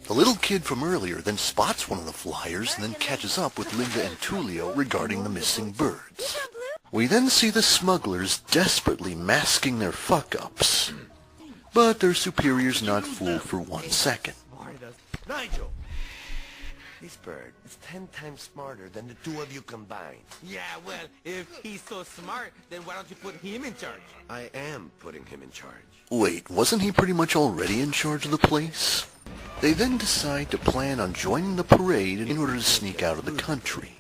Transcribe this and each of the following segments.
The little kid from earlier then spots one of the flyers and then catches up with Linda and Tulio regarding the missing birds. We then see the smugglers desperately masking their fuck-ups. But their superior's not fooled for 1 second. Nigel! This bird is 10 times smarter than the two of you combined. Yeah, well, if he's so smart, then why don't you put him in charge? I am putting him in charge. Wait, wasn't he pretty much already in charge of the place? They then decide to plan on joining the parade in order to sneak out of the country.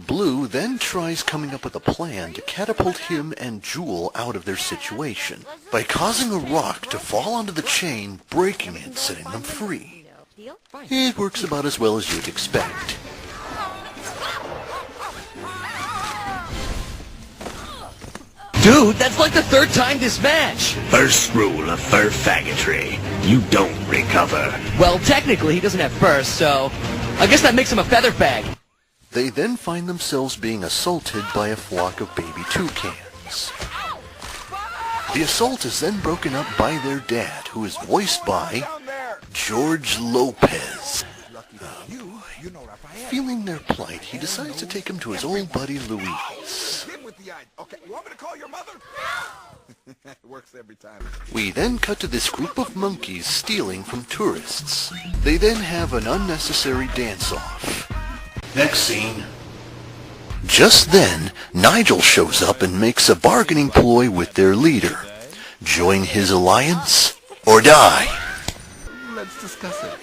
Blue then tries coming up with a plan to catapult him and Jewel out of their situation by causing a rock to fall onto the chain, breaking it, setting them free. It works about as well as you'd expect. Dude, that's like the 3rd time this match! First rule of fur faggotry, you don't recover. Well, technically he doesn't have fur, so I guess that makes him a feather bag. They then find themselves being assaulted by a flock of baby toucans. The assault is then broken up by their dad, who is voiced by George Lopez. Feeling their plight, he decides to take him to his old buddy Luis. Okay, you want me to call your mother? It works every time. We then cut to this group of monkeys stealing from tourists. They then have an unnecessary dance-off. Next scene. Just then, Nigel shows up and makes a bargaining ploy with their leader. Join his alliance or die. Let's discuss it.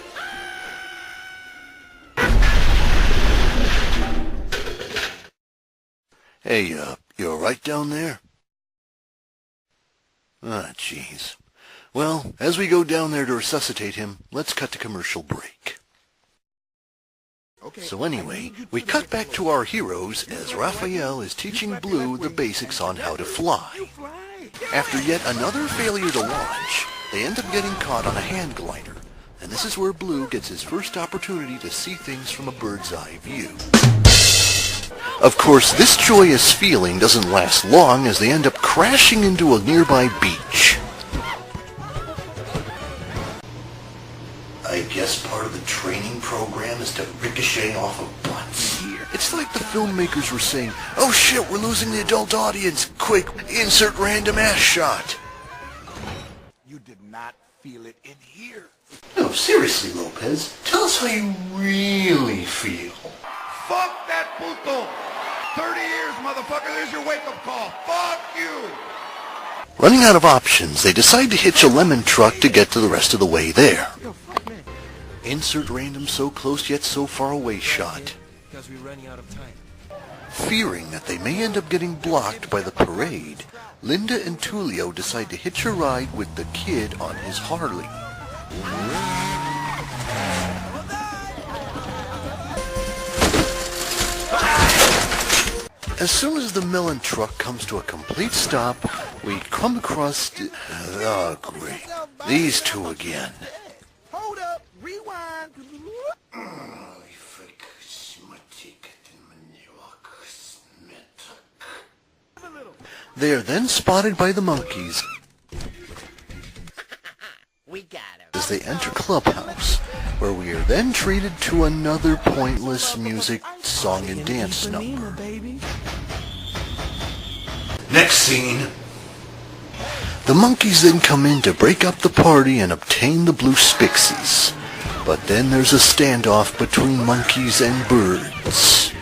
Hey, you alright down there? Ah, jeez. Well, as we go down there to resuscitate him, let's cut to commercial break. So anyway, we cut back to our heroes as Raphael is teaching Blue the basics on how to fly. After yet another failure to launch, they end up getting caught on a hand glider, and this is where Blue gets his first opportunity to see things from a bird's eye view. Of course, this joyous feeling doesn't last long as they end up crashing into a nearby beach. I guess part of the training program is to ricochet off of butts. It's like the filmmakers were saying, "Oh shit, we're losing the adult audience. Quick, insert random ass shot." You did not feel it in here. No, seriously, Lopez. Tell us how you really feel. Fuck that puto! 30 years, motherfucker, there's your wake-up call. Fuck you! Running out of options, they decide to hitch a lemon truck to get to the rest of the way there. Insert random so close yet so far away shot. Because we're running out of time. Fearing that they may end up getting blocked by the parade, Linda and Tulio decide to hitch a ride with the kid on his Harley. As soon as the melon truck comes to a complete stop, we come across... Oh, great. These two again. Hold up, rewind. They are then spotted by the monkeys We got him. as they enter Clubhouse, where we are then treated to another pointless music, song, and dance number. Next scene. The monkeys then come in to break up the party and obtain the blue spixies. But then there's a standoff between monkeys and birds.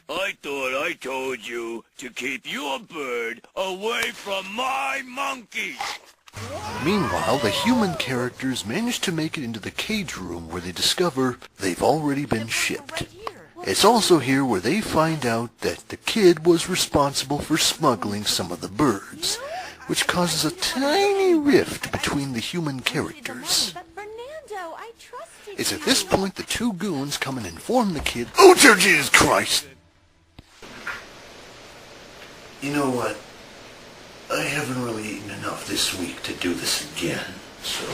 I thought I told you to keep your bird away from my monkey. Meanwhile, the human characters manage to make it into the cage room where they discover they've already been shipped. It's also here where they find out that the kid was responsible for smuggling some of the birds, which causes a tiny rift between the human characters. It's at this point the two goons come and inform the kid, "Oh, dear Jesus Christ!" You know what? I haven't really eaten enough this week to do this again, so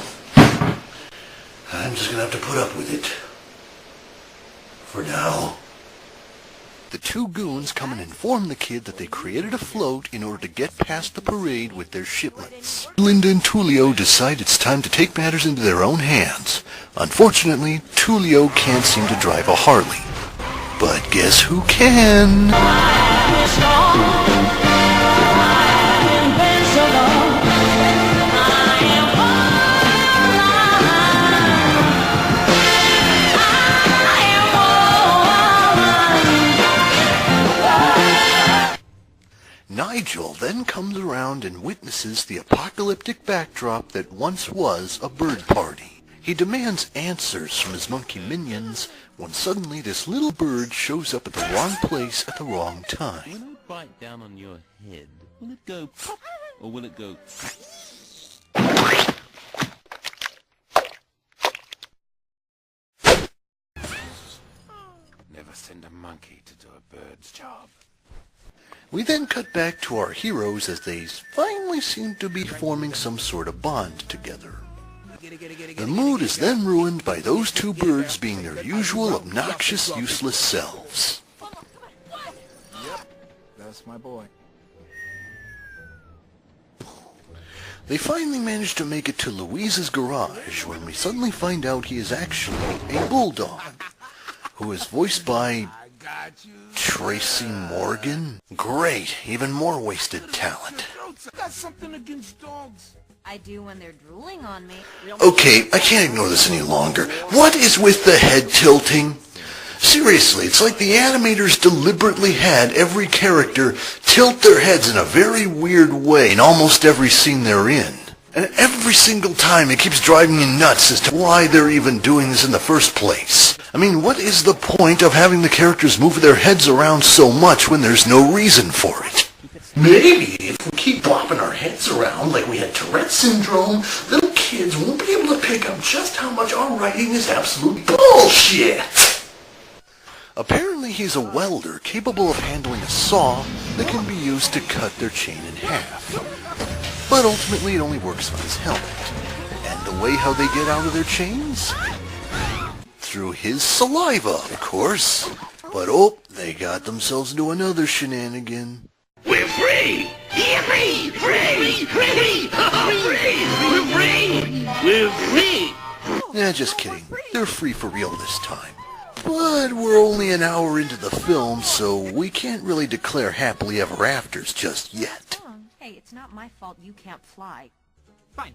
I'm just gonna have to put up with it. For now. The two goons come and inform the kid that they created a float in order to get past the parade with their shipments. Linda and Tullio decide it's time to take matters into their own hands. Unfortunately, Tullio can't seem to drive a Harley. But guess who can? Nigel then comes around and witnesses the apocalyptic backdrop that once was a bird party. He demands answers from his monkey minions when suddenly this little bird shows up at the wrong place at the wrong time. When I bite down on your head, will it go pop or will it go... Never send a monkey to do a bird's job. We then cut back to our heroes as they finally seem to be forming some sort of bond together. The mood is then ruined by those two birds being their usual obnoxious, useless selves. Yep, that's my boy. They finally manage to make it to Louise's garage when we suddenly find out he is actually a bulldog, who is voiced by Tracy Morgan? Great, even more wasted talent. Got something against dogs. I do when they're drooling on me. Okay, I can't ignore this any longer. What is with the head tilting? Seriously, it's like the animators deliberately had every character tilt their heads in a very weird way in almost every scene they're in. And every single time it keeps driving me nuts as to why they're even doing this in the first place. I mean, what is the point of having the characters move their heads around so much when there's no reason for it? Maybe if we keep bopping our heads around like we had Tourette's syndrome, little kids won't be able to pick up just how much our writing is absolute bullshit. Apparently he's a welder capable of handling a saw that can be used to cut their chain in half. But ultimately it only works on his helmet. And the way how they get out of their chains? Through his saliva, of course. But oh, they got themselves into another shenanigan. We're free! Yippee! Free! Free! Free! We're free! We're free! Nah, just kidding. They're free for real this time. But we're only an hour into the film, so we can't really declare happily ever afters just yet. Oh, hey, it's not my fault you can't fly. Fine,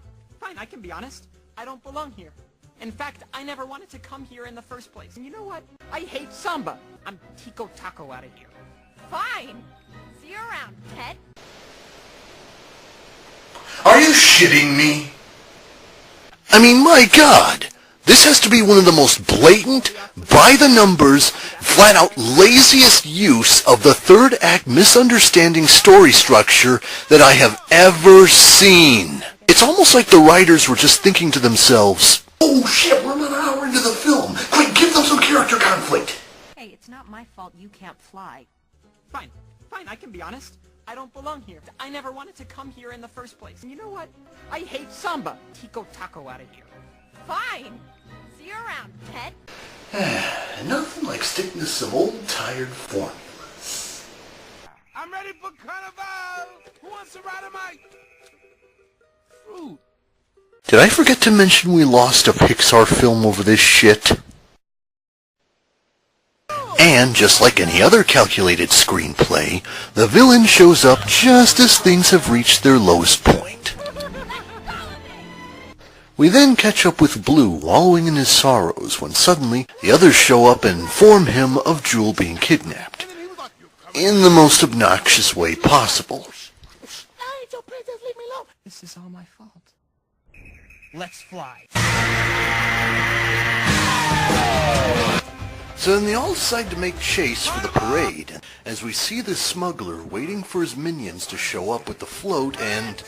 I can be honest. I don't belong here. In fact, I never wanted to come here in the first place. And you know what? I hate samba. I'm Tico Taco out of here. Fine! See you around, Ted. Are you shitting me? I mean, my God! This has to be one of the most blatant, by-the-numbers, flat-out laziest use of the third act misunderstanding story structure that I have ever seen. It's almost like the writers were just thinking to themselves, oh shit, we're an hour into the film. Quick, give them some character conflict. Hey, it's not my fault you can't fly. Fine, I can be honest. I don't belong here. I never wanted to come here in the first place. And you know what? I hate samba. Tico Taco out of here. Fine! See you around, Ted. Nothing like sticking to some old tired formulas. I'm ready for carnival. Who wants to ride my fruit? Did I forget to mention we lost a Pixar film over this shit? And, just like any other calculated screenplay, the villain shows up just as things have reached their lowest point. We then catch up with Blue wallowing in his sorrows when suddenly the others show up and inform him of Jewel being kidnapped. In the most obnoxious way possible. This is all my fault. Let's fly. So then they all decide to make chase for the parade, as we see the smuggler waiting for his minions to show up with the float and...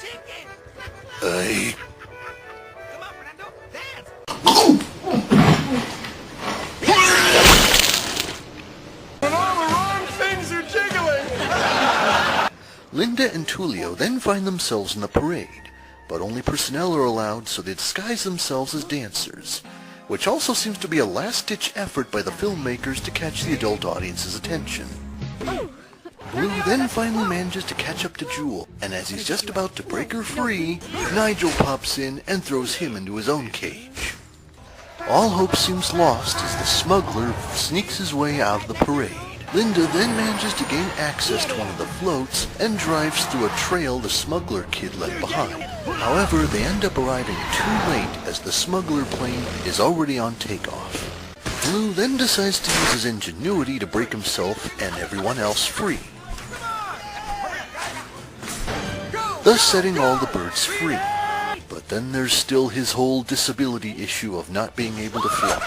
Linda and Tullio then find themselves in the parade, but only personnel are allowed, so they disguise themselves as dancers, which also seems to be a last-ditch effort by the filmmakers to catch the adult audience's attention. Blue then finally manages to catch up to Jewel, and as he's just about to break her free, Nigel pops in and throws him into his own cage. All hope seems lost as the smuggler sneaks his way out of the parade. Linda then manages to gain access to one of the floats and drives through a trail the smuggler kid left behind. However, they end up arriving too late as the smuggler plane is already on takeoff. Blue then decides to use his ingenuity to break himself and everyone else free, thus setting all the birds free. But then there's still his whole disability issue of not being able to fly.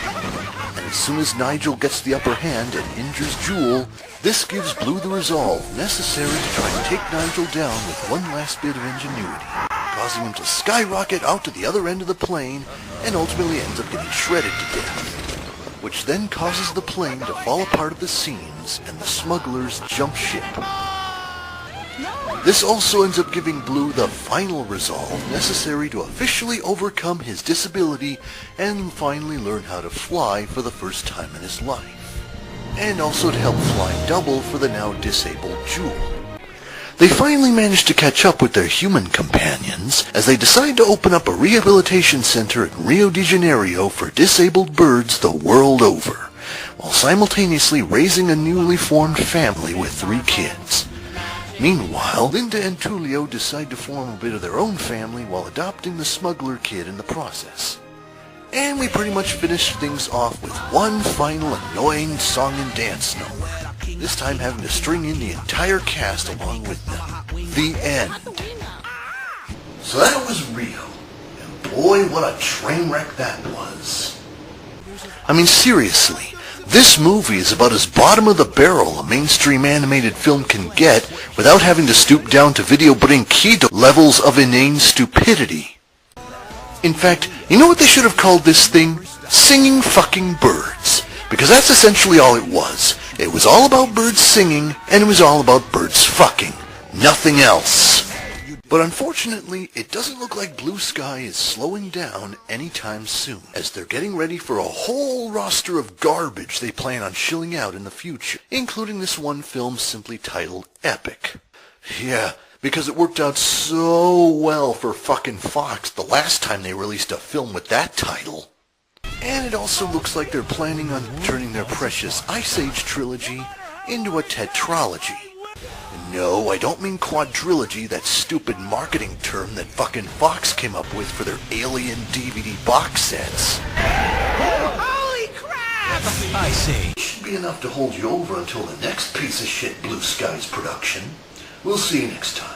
And as soon as Nigel gets the upper hand and injures Jewel, this gives Blue the resolve necessary to try and take Nigel down with one last bit of ingenuity, causing him to skyrocket out to the other end of the plane and ultimately ends up getting shredded to death, which then causes the plane to fall apart at the seams and the smugglers jump ship. This also ends up giving Blue the final resolve necessary to officially overcome his disability and finally learn how to fly for the first time in his life, and also to help fly double for the now disabled Jewel. They finally manage to catch up with their human companions as they decide to open up a rehabilitation center in Rio de Janeiro for disabled birds the world over, while simultaneously raising a newly formed family with 3 kids. Meanwhile, Linda and Tulio decide to form a bit of their own family while adopting the smuggler kid in the process. And we pretty much finish things off with one final annoying song and dance number, this time having to string in the entire cast along with them. The end. So that was Rio, and boy, what a train wreck that was. I mean, seriously. This movie is about as bottom of the barrel a mainstream animated film can get without having to stoop down to video brinquedo levels of inane stupidity. In fact, you know what they should have called this thing? Singing Fucking Birds. Because that's essentially all it was. It was all about birds singing, and it was all about birds fucking. Nothing else. But unfortunately, it doesn't look like Blue Sky is slowing down anytime soon, as they're getting ready for a whole roster of garbage they plan on shilling out in the future, including this one film simply titled Epic. Yeah, because it worked out so well for fucking Fox the last time they released a film with that title. And it also looks like they're planning on turning their precious Ice Age trilogy into a tetralogy. No, I don't mean quadrilogy, that stupid marketing term that fucking Fox came up with for their Alien DVD box sets. Holy crap! I see. Should be enough to hold you over until the next piece of shit Blue Skies production. We'll see you next time.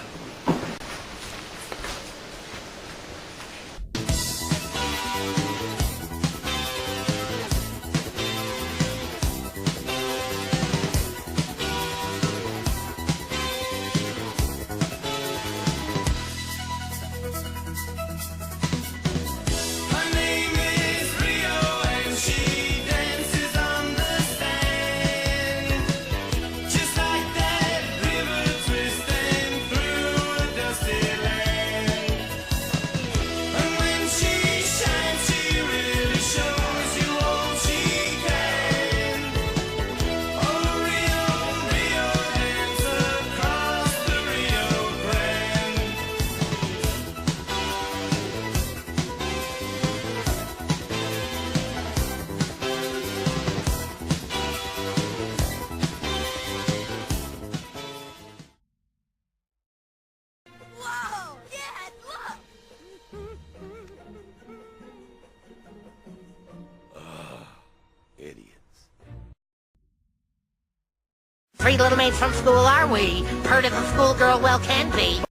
Three little maids from school, are we? Heard of a schoolgirl well can be.